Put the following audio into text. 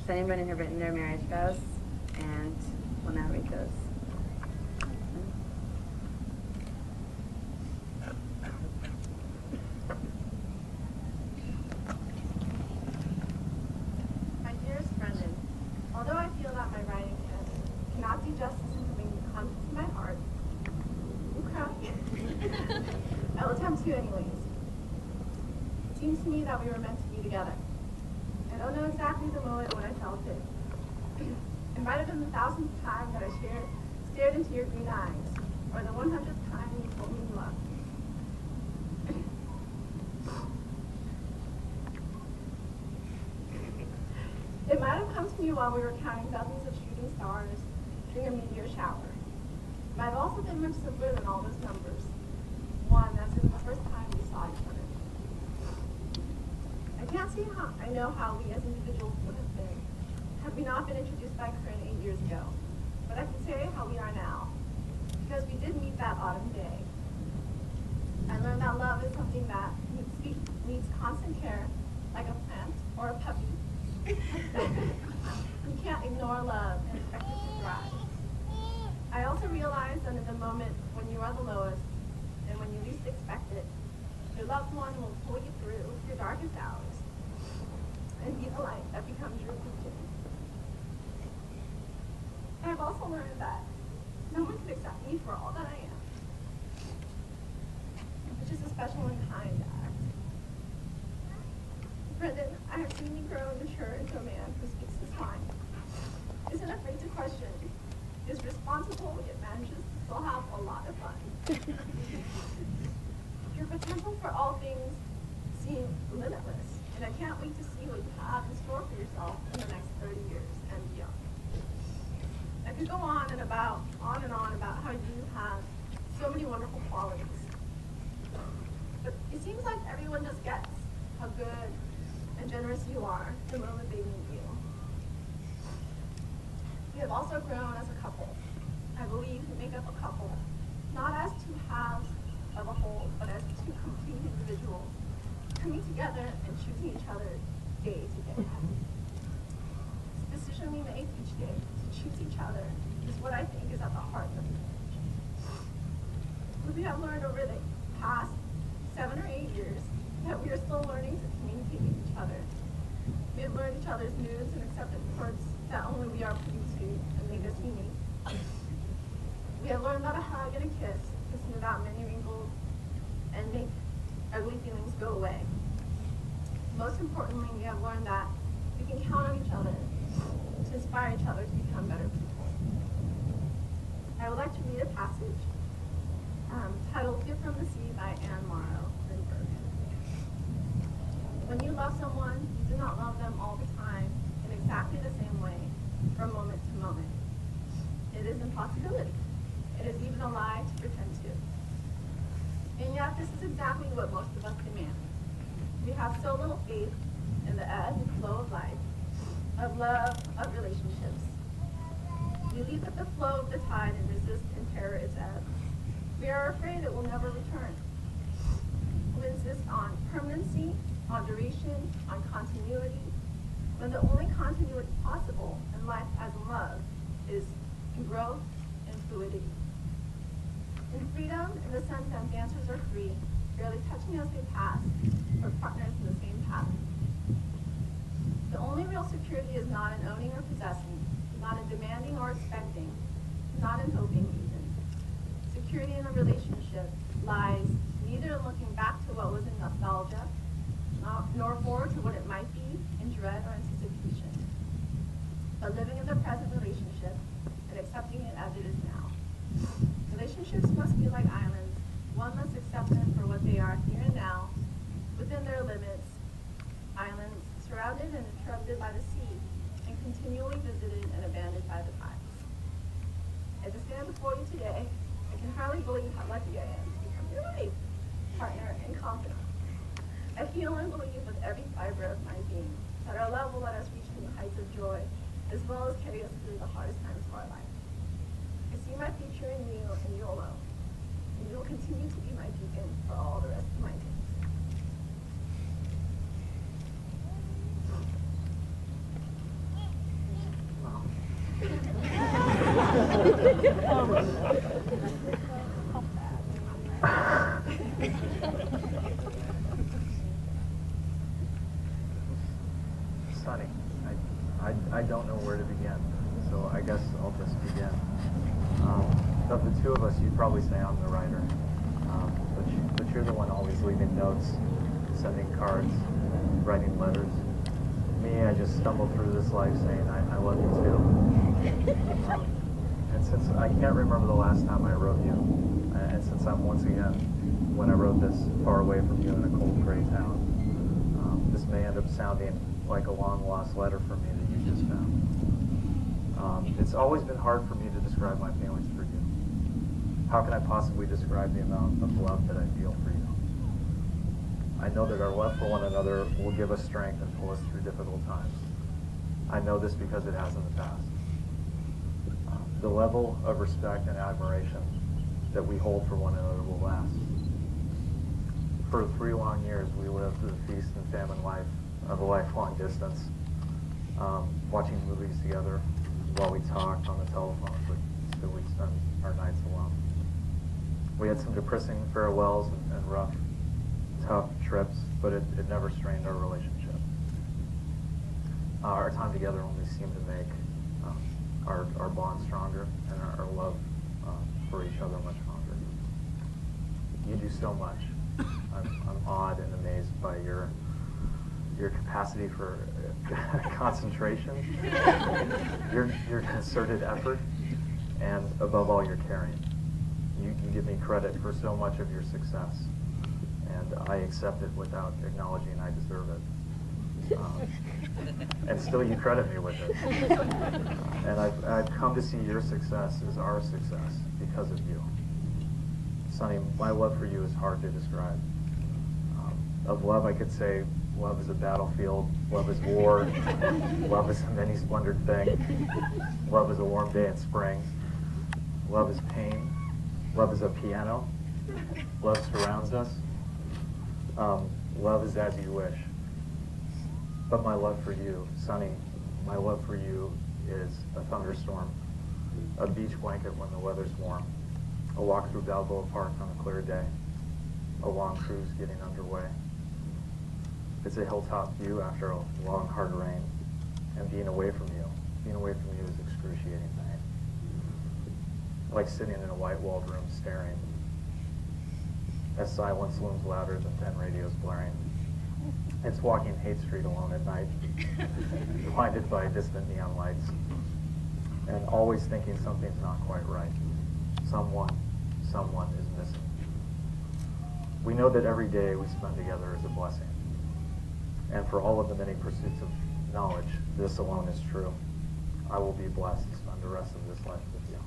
Has anyone in here written their marriage vows? And we'll now read those. My dearest Brendan, although I feel that my writing cannot do justice in putting the contents of my heart, I'm crying. I will attempt to anyways. It seems to me that we were meant to be together. I don't know exactly the moment when I felt it. It might have been the 1000th time that I stared into your green eyes, or the 100th time you told me you loved. It might have come to me while we were counting dozens of shooting stars during a meteor shower. It might have also been much simpler than all those numbers. One, as in the first time we saw each other. I can't see how I know how we as individuals would have been had we not been introduced by Corinne 8 years ago. But I can say how we are now, because we did meet that autumn day. I learned that love is something that needs constant care, like a plant or a puppy. You can't ignore love and expect it to thrive. I also realized that in the moment when you are the lowest and when you least expect it, your loved one will pull you through your darkest hours and be the light that becomes your beacon. I have also learned that no one can accept me for all that I am, which is a special and kind act. Brendan, I have seen you grow and mature into a man who speaks his mind, isn't afraid to question, is responsible, yet manages to still have a lot of fun. Your potential for all things seems limitless, and I can't wait to see what you have in store for yourself in the next 30 years and beyond. I could go on and on about how you have so many wonderful qualities. But it seems like everyone just gets how good and generous you are the moment they meet you. We have also grown as a couple. I believe we make up a couple, not as two halves of a whole, but as two complete individuals, coming together and choosing each other day to day. This decision we make each day to choose each other is what I think is at the heart of the marriage. What we have learned over the past 7 or 8 years, that we are still learning to communicate with each other. We have learned each other's moods and accepted parts that only we are privy to and make us unique. We have learned that a hug and a kiss can smooth out many wrinkles and make ugly feelings go away. Most importantly, we have learned that we can count on each other to inspire each other to become better people. I would like to read a passage titled Gift from the Sea by Anne Morrow Lindbergh. When you love someone, you do not love them all the time in exactly the same way from moment to moment. It is impossibility. It is even a lie to pretend to. And yet, this is exactly what most of us demand. We have so little faith in the ebb and flow of life, of love, of relationships. We leap with the flow of the tide and resist in terror its ebb. We are afraid it will never return. We insist on permanency, on duration, on continuity, when the only continuity possible in life as in love is in growth and fluidity. In freedom, in the sense that dancers are free, barely touching as they pass, or partners in the same pattern. The only real security is not in owning or possessing, not in demanding or expecting, not in hoping even. Security in a relationship lies neither in looking back to what was in nostalgia, nor forward to what it might be in dread or anticipation, but living in the present relationship and accepting it as it is now. Relationships must be like islands. One must accept them for what they are here and now, within their limits, islands surrounded and interrupted by the sea, and continually visited and abandoned by the tides. As I stand before you today, I can hardly believe how lucky I am to become your wife, partner, and confidant. I feel and believe with every fiber of my being that our love will let us reach new heights of joy, as well as carry us through the hardest times of our life. I see my future in you and you alone, and you will continue to be my beacon for all the rest of my days. Sonny, I don't know where to begin, so I guess I'll just begin. Of the two of us, you'd probably say I'm the writer, but you're the one always leaving notes, sending cards, writing letters. Me, I just stumble through this life saying, I love you too. And since I can't remember the last time I wrote you, and since I'm once again, when I wrote this far away from you in a cold gray town, this may end up sounding like a long-lost letter from me that you just found. It's always been hard for me to describe my feelings for you. How can I possibly describe the amount of love that I feel for you? I know that our love for one another will give us strength and pull us through difficult times. I know this because it has in the past. The level of respect and admiration that we hold for one another will last. For 3 long years, we lived the feast and famine life of a lifelong distance, watching movies together while we talked on the telephone, but still we'd spend our nights alone. We had some depressing farewells and rough, tough trips, but it never strained our relationship. Our time together only seemed to make our bond stronger and our love for each other much stronger. You do so much. I'm awed and amazed by your capacity for concentration, your concerted effort, and above all, your caring. You give me credit for so much of your success, and I accept it without acknowledging I deserve it. And still you credit me with it. And I've come to see your success as our success because of you. Sonny, my love for you is hard to describe. Of love, I could say love is a battlefield, love is war, love is a many splendored thing, love is a warm day in spring, love is pain, love is a piano, love surrounds us, love is as you wish. But my love for you, Sonny, my love for you is a thunderstorm, a beach blanket when the weather's warm, a walk through Balboa Park on a clear day, a long cruise getting underway. It's a hilltop view after a long, hard rain, and being away from you. Being away from you is excruciating pain. Like sitting in a white-walled room staring as silence looms louder than 10 radios blaring. It's walking Haight Street alone at night, blinded by distant neon lights, and always thinking something's not quite right. Someone is missing. We know that every day we spend together is a blessing. And for all of the many pursuits of knowledge, this alone is true. I will be blessed to spend the rest of this life with you.